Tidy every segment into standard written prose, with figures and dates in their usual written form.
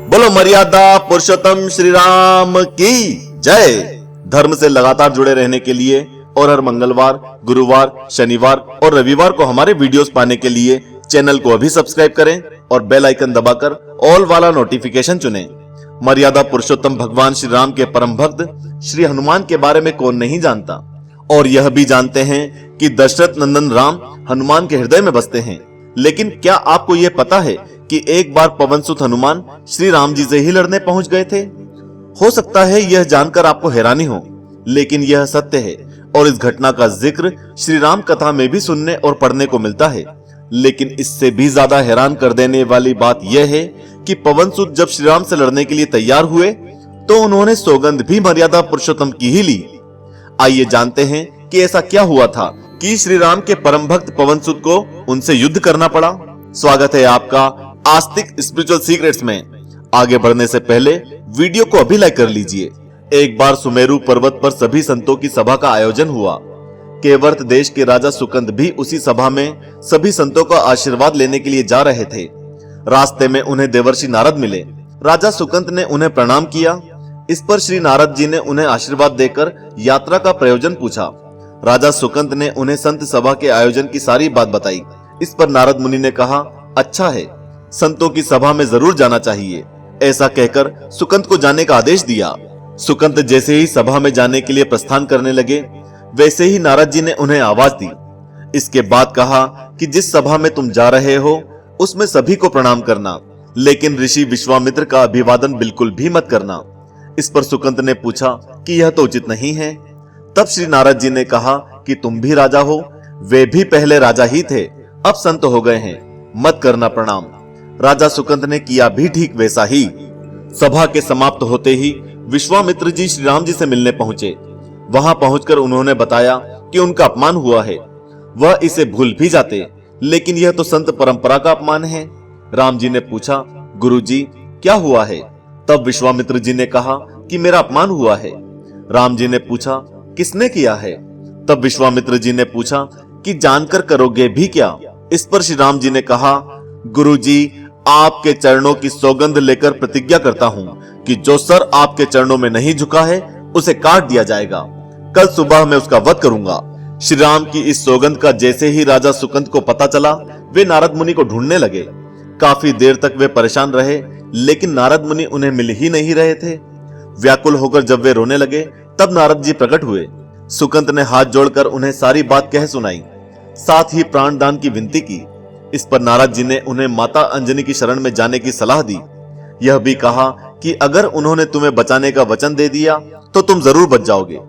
बोलो मर्यादा पुरुषोत्तम श्री राम की जय। धर्म से लगातार जुड़े रहने के लिए और हर मंगलवार, गुरुवार, शनिवार और रविवार को हमारे वीडियोस पाने के लिए चैनल को अभी सब्सक्राइब करें और बेल आइकन दबाकर ऑल वाला नोटिफिकेशन चुनें। मर्यादा पुरुषोत्तम भगवान श्री राम के परम भक्त श्री हनुमान के बारे में कौन नहीं जानता, और यह भी जानते हैं कि दशरथ नंदन राम हनुमान के हृदय में बसते हैं। लेकिन क्या आपको यह पता है कि एक बार पवनसुत हनुमान श्री राम जी से ही लड़ने पहुंच गए थे? हो सकता है यह जानकर आपको हैरानी हो, लेकिन यह सत्य है और इस घटना का जिक्र श्री राम कथा में भी सुनने और पढ़ने को मिलता है। लेकिन इससे भी ज्यादा हैरान कर देने वाली बात यह है कि पवनसुत जब श्री राम से लड़ने के लिए तैयार हुए तो उन्होंने सौगंध भी मर्यादा पुरुषोत्तम की ही ली। आइए जानते हैं कि ऐसा क्या हुआ था कि श्री राम के परम भक्त पवनसुत को उनसे युद्ध करना पड़ा। स्वागत है आपका आस्तिक स्पिरिचुअल सीक्रेट्स में। आगे बढ़ने से पहले वीडियो को अभी लाइक कर लीजिए। एक बार सुमेरु पर्वत पर सभी संतों की सभा का आयोजन हुआ। केवर्त देश के राजा सुकंद भी उसी सभा में सभी संतों का आशीर्वाद लेने के लिए जा रहे थे। रास्ते में उन्हें देवर्षि नारद मिले। राजा सुकंद ने उन्हें प्रणाम किया। इस पर श्री नारद जी ने उन्हें आशीर्वाद देकर यात्रा का प्रयोजन पूछा। राजा सुकंद ने उन्हें संत सभा के आयोजन की सारी बात बताई। इस पर नारद मुनि ने कहा, अच्छा है, संतों की सभा में जरूर जाना चाहिए। ऐसा कहकर सुकंद को जाने का आदेश दिया। सुकंद जैसे ही सभा में जाने के लिए प्रस्थान करने लगे, वैसे ही नारद जी ने उन्हें आवाज दी। इसके बाद कहा कि जिस सभा में तुम जा रहे हो उसमें सभी को प्रणाम करना, लेकिन ऋषि विश्वामित्र का अभिवादन बिल्कुल भी मत करना। इस पर सुकंद ने पूछा कि यह तो उचित नहीं है। तब श्री नारद जी ने कहा कि तुम भी राजा हो, वे भी पहले राजा ही थे, अब संत हो गए हैं, मत करना प्रणाम। राजा सुकंद ने किया भी ठीक वैसा ही। सभा के समाप्त होते ही विश्वामित्र जी श्री राम जी से मिलने पहुंचे। वहां पहुंचकर उन्होंने बताया कि उनका अपमान हुआ है। वह इसे भूल भी जाते, लेकिन यह तो संत परंपरा का अपमान है। राम जी ने पूछा, गुरुजी क्या हुआ है? तब विश्वामित्र जी ने कहा कि मेरा अपमान हुआ है। राम जी ने पूछा, किसने किया है? तब विश्वामित्र जी ने पूछा कि जानकर करोगे भी क्या? इस पर श्री राम जी ने कहा, गुरुजी आपके चरणों की सौगंध लेकर प्रतिज्ञा करता हूं कि जो सर आपके चरणों में नहीं झुका है उसे काट दिया जाएगा। कल सुबह मैं उसका वध करूंगा। श्री राम की इस सौगंध का जैसे ही राजा सुकंद को पता चला, वे नारद मुनि को ढूंढने लगे। काफी देर तक वे परेशान रहे, लेकिन नारद मुनि उन्हें मिल ही नहीं रहे थे। व्याकुल होकर जब वे रोने लगे, तब नारद जी प्रकट हुए। सुकंद ने हाथ जोड़कर उन्हें सारी बात कह सुनाई, साथ ही प्राणदान की विनती की। इस पर नारद जी ने उन्हें माता अंजनी की शरण में जाने की सलाह दी। यह भी कहा कि अगर उन्होंने तुम्हें बचाने का वचन दे दिया तो तुम जरूर बच जाओगे।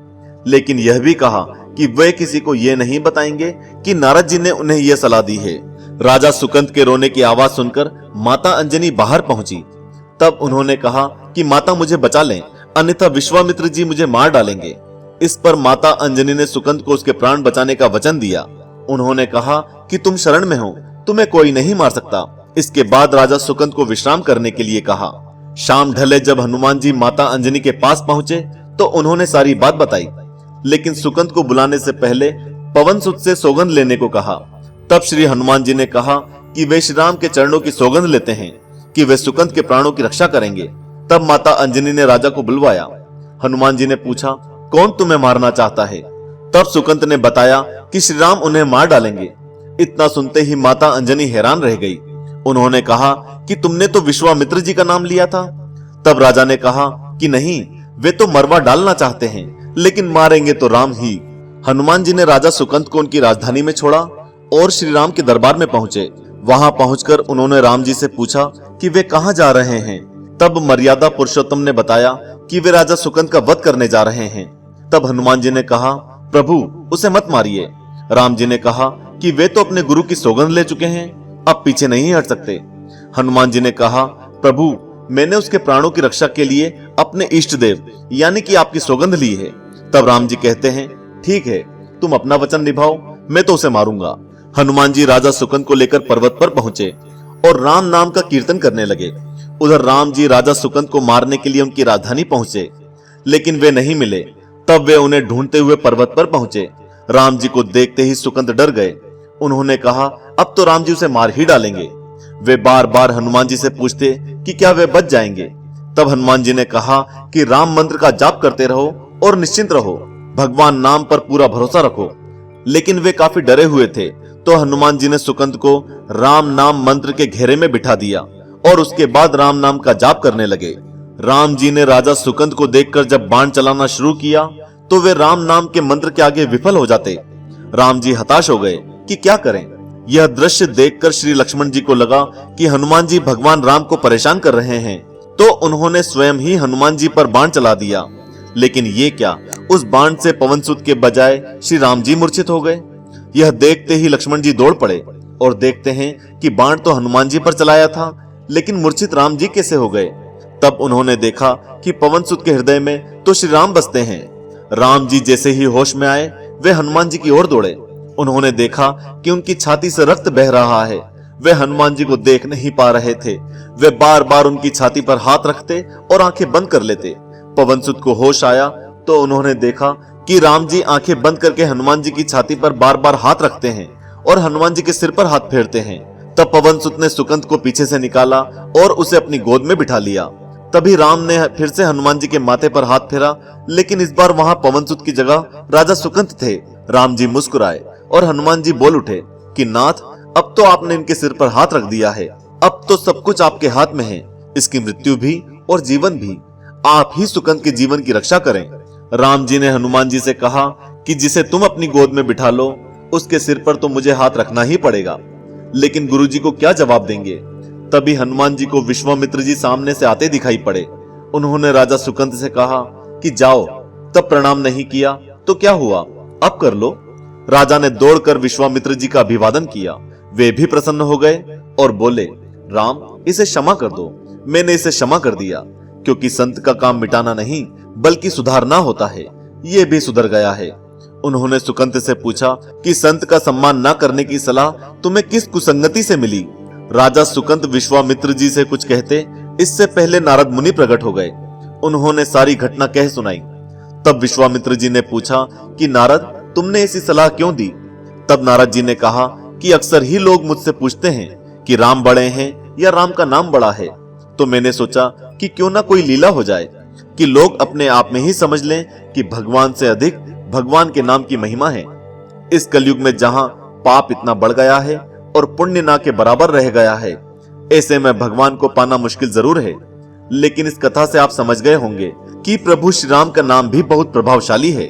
लेकिन यह भी कहा कि वे किसी को यह नहीं बताएंगे कि नारद जी ने उन्हें यह सलाह दी है। राजा सुकंद के रोने की आवाज सुनकर माता अंजनी बाहर पहुंची। तब उन्होंने कहा कि माता मुझे बचा लें, अन्यथा विश्वामित्र जी मुझे मार डालेंगे। इस पर माता अंजनी ने सुकंद को उसके प्राण बचाने का वचन दिया। उन्होंने कहा कि तुम शरण में हो, तुम्हें कोई नहीं मार सकता। इसके बाद राजा सुकंद को विश्राम करने के लिए कहा। शाम ढले जब हनुमान जी माता अंजनी के पास पहुंचे तो उन्होंने सारी बात बताई, लेकिन सुकंद को बुलाने से पहले पवनसुत से सौगंध लेने को कहा। तब श्री हनुमान जी ने कहा कि वे श्री राम के चरणों की सौगंध लेते हैं कि वे सुकंद के प्राणों की रक्षा करेंगे। तब माता अंजनी ने राजा को बुलवाया। हनुमान जी ने पूछा, कौन तुम्हें मारना चाहता है? तब सुकंद ने बताया कि श्री राम उन्हें मार डालेंगे। इतना सुनते ही माता अंजनी हैरान रह गई। उन्होंने कहा कि तुमने तो विश्वामित्र जी का नाम लिया था। तब राजा ने कहा कि नहीं, वे तो मरवा डालना चाहते हैं, लेकिन मारेंगे तो राम ही। हनुमान जी ने राजा सुकंद को उनकी राजधानी में छोड़ा और श्री राम के दरबार में पहुंचे। वहां पहुंचकर उन्होंने राम जी से पूछा कि वे कहां जा रहे हैं। तब मर्यादा पुरुषोत्तम ने बताया कि वे राजा सुकंद का वध करने जा रहे हैं। तब हनुमान जी ने कहा, प्रभु उसे मत मारिए। राम जी ने कहा कि वे तो अपने गुरु की सौगंध ले चुके हैं, अब पीछे नहीं हट सकते। हनुमान जी ने कहा, प्रभु मैंने उसके प्राणों की रक्षा के लिए अपने इष्ट देव यानी कि आपकी सौगंध ली है। तब राम जी कहते हैं, ठीक है, तुम अपना वचन निभाओ, मैं तो उसे मारूंगा। हनुमान जी राजा सुकंद को लेकर पर्वत पर पहुंचे और राम नाम का कीर्तन करने लगे। उधर राम जी राजा सुकंद को मारने के लिए उनकी राजधानी पहुंचे, लेकिन वे नहीं मिले। तब वे उन्हें ढूंढते हुए पर्वत पर पहुंचे। राम जी को देखते ही सुकंद डर गए। उन्होंने कहा, अब तो राम जी उसे मार ही डालेंगे। वे बार बार हनुमान जी से पूछते कि क्या वे बच जाएंगे। तब हनुमान जी ने कहा कि राम मंत्र का जाप करते रहो और निश्चिंत रहो, भगवान नाम पर पूरा भरोसा रखो। लेकिन वे काफी डरे हुए थे, तो हनुमान जी ने सुकंद को राम नाम मंत्र के घेरे में बिठा दिया और उसके बाद राम नाम का जाप करने लगे। राम जी ने राजा सुकंद को देखकर जब बाण चलाना शुरू किया तो वे राम नाम के मंत्र के आगे विफल हो जाते। राम जी हताश हो गए कि क्या करें। यह दृश्य देखकर श्री लक्ष्मण जी को लगा कि हनुमान जी भगवान राम को परेशान कर रहे हैं, तो उन्होंने स्वयं ही हनुमान जी पर बाण चला दिया। लेकिन ये क्या, उस बाण से पवनसुत के बजाय श्री राम जी मूर्छित हो गए। यह देखते ही लक्ष्मण जी दौड़ पड़े और देखते हैं कि बाण तो हनुमान जी पर चलाया था, लेकिन मूर्छित राम जी कैसे हो गए। तब उन्होंने देखा कि पवनसुत के हृदय में तो श्री राम बसते हैं। राम जी जैसे ही होश में आए वे हनुमान जी की ओर दौड़े। उन्होंने देखा कि उनकी छाती से रक्त बह रहा है। वे हनुमान जी को देख नहीं पा रहे थे। वे बार बार उनकी छाती पर हाथ रखते और आंखें बंद कर लेते। पवनसुत को होश आया तो उन्होंने देखा कि राम जी आंखें बंद करके हनुमान जी की छाती पर बार बार हाथ रखते हैं और हनुमान जी के सिर पर हाथ फेरते हैं। तब पवनसुत ने सुकंद को पीछे से निकाला और उसे अपनी गोद में बिठा लिया। तभी राम ने फिर से हनुमान जी के माथे पर हाथ फेरा, लेकिन इस बार वहां पवनसुत की जगह राजा सुकंद थे। राम जी मुस्कुराए और हनुमान जी बोल उठे कि नाथ, अब तो आपने इनके सिर पर हाथ रख दिया है, अब तो सब कुछ आपके हाथ में है, इसकी मृत्यु भी और जीवन भी। आप ही सुकंद के जीवन की रक्षा करें। राम जी ने हनुमान जी से कहा कि जिसे तुम अपनी गोद में बिठा लो उसके सिर पर तो मुझे हाथ रखना ही पड़ेगा, लेकिन गुरुजी को क्या जवाब देंगे। तभी हनुमान जी को विश्वामित्र जी सामने से आते दिखाई पड़े। उन्होंने राजा सुकंद से कहा कि जाओ, तब प्रणाम नहीं किया तो क्या हुआ, अब कर लो। राजा ने दौड़कर विश्वामित्र जी का अभिवादन किया। वे भी प्रसन्न हो गए और बोले, राम, इसे क्षमा कर दो। मैंने इसे क्षमा कर दिया, क्योंकि संत का काम मिटाना नहीं बल्कि सुधारना होता है। ये भी सुधर गया है। उन्होंने सुकंद से पूछा कि संत का सम्मान न करने की सलाह तुम्हें किस कुसंगति से मिली। राजा सुकंद विश्वामित्र जी से कुछ कहते इससे पहले नारद मुनि प्रकट हो गए। उन्होंने सारी घटना कह सुनाई। तब विश्वामित्र जी ने पूछा कि नारद, तुमने ऐसी सलाह क्यों दी। तब नारद जी ने कहा कि अक्सर ही लोग मुझसे पूछते हैं कि राम बड़े हैं या राम का नाम बड़ा है, तो मैंने सोचा कि क्यों ना कोई लीला हो जाए कि लोग अपने आप में ही समझ लें कि भगवान से अधिक भगवान के नाम की महिमा है। इस कलयुग में जहां पाप इतना बढ़ गया है और पुण्य ना के बराबर रह गया है, ऐसे में भगवान को पाना मुश्किल जरूर है। लेकिन इस कथा से आप समझ गए होंगे कि प्रभु श्री राम का नाम भी बहुत प्रभावशाली है।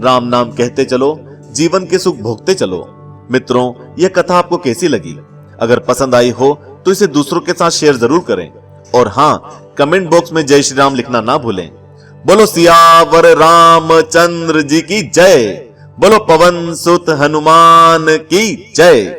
राम नाम कहते चलो, जीवन के सुख भोगते चलो। मित्रों, यह कथा आपको कैसी लगी? अगर पसंद आई हो तो इसे दूसरों के साथ शेयर जरूर करें और हाँ, कमेंट बॉक्स में जय श्री राम लिखना ना भूलें। बोलो सियावर रामचंद्र जी की जय। बोलो पवन सुत हनुमान की जय।